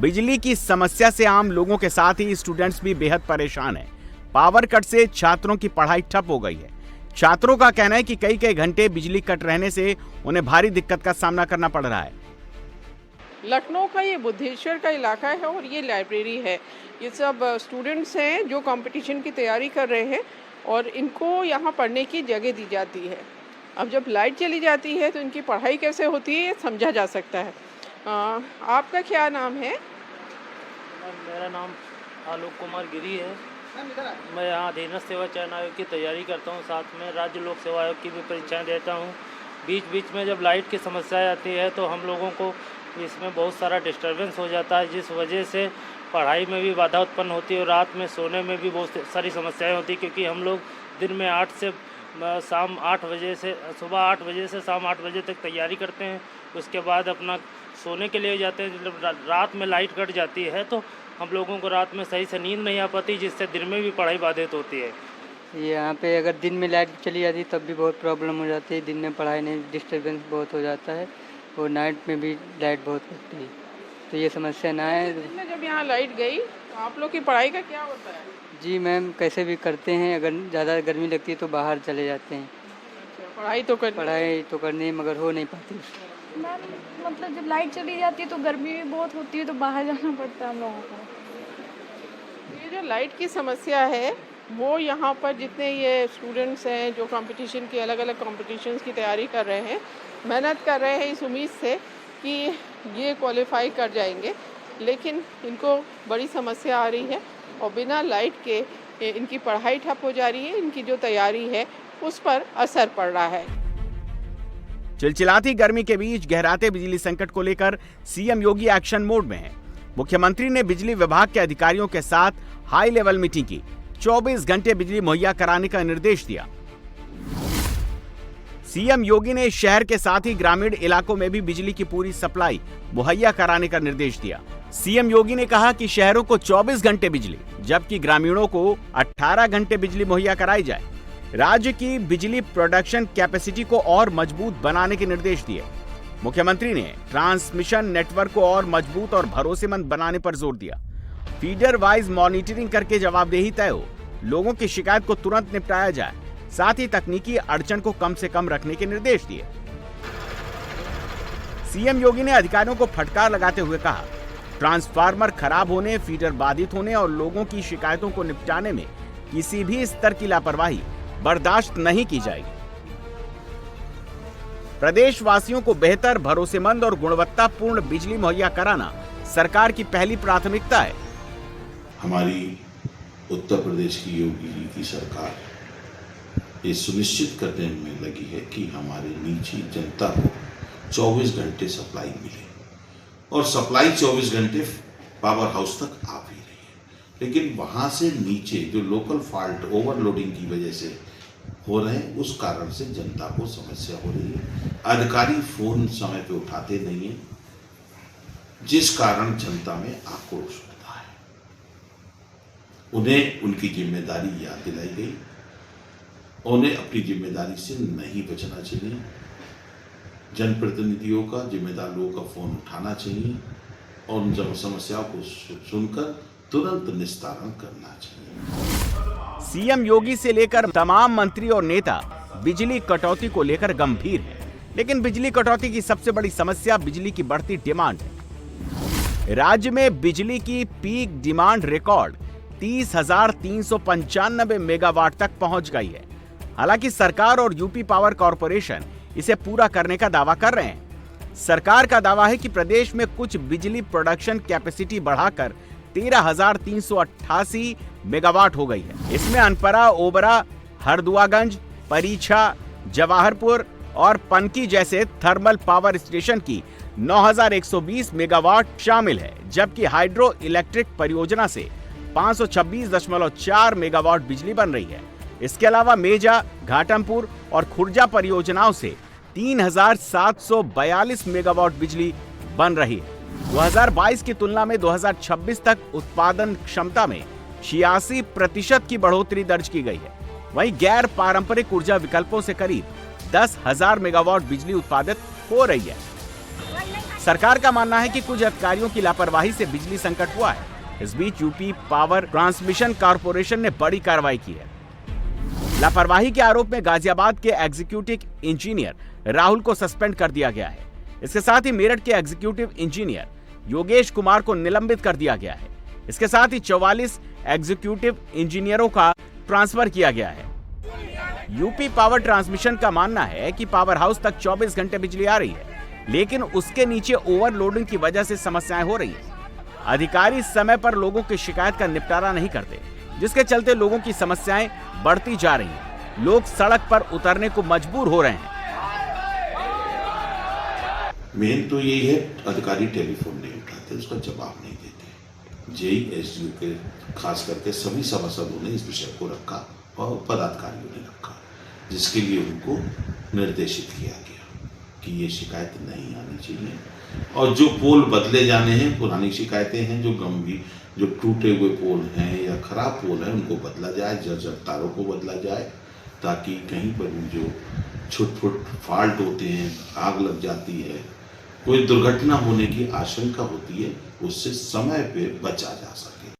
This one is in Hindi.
बिजली की समस्या से आम लोगों के साथ ही स्टूडेंट्स भी बेहद परेशान हैं। पावर कट से छात्रों की पढ़ाई ठप हो गई है। छात्रों का कहना है कि कई कई घंटे बिजली कट रहने से उन्हें भारी दिक्कत का सामना करना पड़ रहा है। लखनऊ का ये बुद्धेश्वर का इलाका है और ये लाइब्रेरी है। ये सब स्टूडेंट्स हैं जो कंपटीशन की तैयारी कर रहे हैं और इनको यहाँ पढ़ने की जगह दी जाती है। अब जब लाइट चली जाती है तो इनकी पढ़ाई कैसे होती है समझा जा सकता है। आपका क्या नाम है? मेरा नाम आलोक कुमार गिरी है। मैं यहाँ अधीनस्थ सेवा चयन आयोग की तैयारी करता हूँ, साथ में राज्य लोक सेवा आयोग की भी परीक्षाएं देता हूँ। बीच बीच में जब लाइट की समस्या आती है तो हम लोगों को इसमें बहुत सारा डिस्टर्बेंस हो जाता है, जिस वजह से पढ़ाई में भी बाधा उत्पन्न होती है और रात में सोने में भी बहुत सारी समस्याएं होती, क्योंकि हम लोग दिन में 8 से शाम 8 बजे से सुबह 8 बजे से शाम 8 बजे तक तैयारी करते हैं। उसके बाद अपना सोने के लिए जाते हैं। जब रात में लाइट कट जाती है तो हम लोगों को रात में सही से नींद नहीं आ पाती, जिससे दिन में भी पढ़ाई बाधित होती है। यहाँ पे अगर दिन में लाइट चली जाती है तब भी बहुत प्रॉब्लम हो जाती है। दिन में पढ़ाई नहीं, डिस्टर्बेंस बहुत हो जाता है और नाइट में भी लाइट बहुत कटती है, तो ये समस्या ना है। दिन में जब यहाँ लाइट गई तो आप लोग की पढ़ाई का क्या होता है? जी मैम, कैसे भी करते हैं। अगर ज़्यादा गर्मी लगती है तो बाहर चले जाते हैं। पढ़ाई तो करनी है मगर हो नहीं पाती। मैम मतलब जब लाइट चली जाती है तो गर्मी भी बहुत होती है तो बाहर जाना पड़ता है हम लोगों को। ये जो लाइट की समस्या है वो यहाँ पर जितने ये स्टूडेंट्स हैं जो कंपटीशन की अलग अलग कॉम्पिटिशन्स की तैयारी कर रहे हैं, मेहनत कर रहे हैं इस उम्मीद से कि ये क्वालिफाई कर जाएंगे, लेकिन इनको बड़ी समस्या आ रही है और बिना लाइट के इनकी पढ़ाई ठप हो जा रही है। इनकी जो तैयारी है उस पर असर पड़ रहा है। चिलचिलाती गर्मी के बीच गहराते बिजली संकट को लेकर सीएम योगी एक्शन मोड में हैं। मुख्यमंत्री ने बिजली विभाग के अधिकारियों के साथ हाई लेवल मीटिंग की, 24 घंटे बिजली मुहैया कराने का निर्देश दिया। सीएम योगी ने शहर के साथ ही ग्रामीण इलाकों में भी बिजली की पूरी सप्लाई मुहैया कराने का निर्देश दिया। सीएम योगी ने कहा कि शहरों को 24 घंटे बिजली, जबकि ग्रामीणों को 18 घंटे बिजली मुहैया कराई जाए। राज्य की बिजली प्रोडक्शन कैपेसिटी को और मजबूत बनाने के निर्देश दिए। मुख्यमंत्री ने ट्रांसमिशन नेटवर्क को और मजबूत और भरोसेमंद बनाने पर जोर दिया। फीडर वाइज मॉनिटरिंग करके जवाबदेही तय हो, लोगों की शिकायत को तुरंत निपटाया जाए, साथ ही तकनीकी अड़चन को कम से कम रखने के निर्देश दिए। सीएम योगी ने अधिकारियों को फटकार लगाते हुए कहा, ट्रांसफार्मर खराब होने, फीडर बाधित होने और लोगों की शिकायतों को निपटाने में किसी भी स्तर की लापरवाही बर्दाश्त नहीं की जाएगी। प्रदेश वासियों को बेहतर, भरोसेमंद और गुणवत्तापूर्ण बिजली मुहैया कराना सरकार की पहली प्राथमिकता है। हमारी उत्तर प्रदेश की योगी जी की सरकार ये सुनिश्चित करने में लगी है कि हमारे निजी जनता को 24 घंटे सप्लाई मिले, और सप्लाई 24 घंटे पावर हाउस तक आ भी रही है। लेकिन वहाँ से नीचे जो लोकल फॉल्ट ओवरलोडिंग की वजह से हो रहे हैं, उस कारण से जनता को समस्या हो रही है। अधिकारी फोन समय पे उठाते नहीं है, जिस कारण जनता में आक्रोश होता है। उन्हें उनकी जिम्मेदारी याद दिलाई गई, उन्हें अपनी जिम्मेदारी से नहीं बचना चाहिए। जनप्रतिनिधियों का, जिम्मेदार लोगों का फोन उठाना चाहिए और उन समस्याओं को सुनकर तुरंत निस्तारण करना चाहिए। सीएम योगी से लेकर तमाम मंत्री और नेता बिजली कटौती को लेकर गंभीर हैं, लेकिन बिजली कटौती की सबसे बड़ी समस्या बिजली की बढ़ती डिमांड है। राज्य में बिजली की पीक डिमांड रिकॉर्ड 30,395 मेगावाट तक पहुंच गई है। हालांकि सरकार और यूपी पावर कॉर्पोरेशन इसे पूरा करने का दावा कर रहे हैं। सरकार का दावा है कि प्रदेश में कुछ बिजली प्रोडक्शन कैपेसिटी बढ़ाकर 13,388 मेगावाट हो गई है। इसमें अनपरा, ओबरा, हरदुआगंज, परीछा, जवाहरपुर और पनकी जैसे थर्मल पावर स्टेशन की 9,120 मेगावाट शामिल है, जबकि हाइड्रो इलेक्ट्रिक परियोजना से 526.4 मेगावाट बिजली बन रही है। इसके अलावा मेजा, घाटमपुर और खुर्जा परियोजनाओं से 3,742 मेगावाट बिजली बन रही है। 2022 की तुलना में 2026 तक उत्पादन क्षमता में 86% की बढ़ोतरी दर्ज की गई है। वहीं गैर पारंपरिक ऊर्जा विकल्पों से करीब 10,000 मेगावाट बिजली उत्पादित हो रही है। सरकार का मानना है कि कुछ अधिकारियों की लापरवाही से बिजली संकट हुआ है। इस बीच यूपी पावर ट्रांसमिशन कॉर्पोरेशन ने बड़ी कार्रवाई की है। लापरवाही के आरोप में गाजियाबाद के एग्जीक्यूटिव इंजीनियर राहुल को सस्पेंड कर दिया गया है। इसके साथ ही मेरठ के एग्जीक्यूटिव इंजीनियर योगेश कुमार को निलंबित कर दिया गया है। इसके साथ ही 44 एग्जीक्यूटिव इंजीनियरों का ट्रांसफर किया गया है। यूपी पावर ट्रांसमिशन का मानना है कि पावर हाउस तक 24 घंटे बिजली आ रही है, लेकिन उसके नीचे ओवरलोडिंग की वजह से समस्याएं हो रही हैं। अधिकारी समय पर लोगों की शिकायत का निपटारा नहीं करते, जिसके चलते लोगों की समस्याएं बढ़ती जा रही हैं। लोग सड़क पर उतरने को मजबूर हो रहे हैं। मेन तो यही है, अधिकारी टेलीफोन नहीं उठाते, उसका जवाब नहीं देते। जेई एसडीओ के खास करके सभी सभासदों ने इस विषय को रखा और पदाधिकारियों ने रखा, जिसके लिए उनको निर्देशित किया गया कि ये शिकायत नहीं आनी चाहिए। और जो पोल बदले जाने हैं, पुरानी शिकायतें हैं, जो गंभीर, जो टूटे हुए पोल हैं या खराब पोल हैं, उनको बदला जाए, जर्जर तारों को बदला जाए, ताकि कहीं पर भी जो छुट-फुट फॉल्ट होते हैं, आग लग जाती है, कोई दुर्घटना होने की आशंका होती है, उससे समय पे बचा जा सके।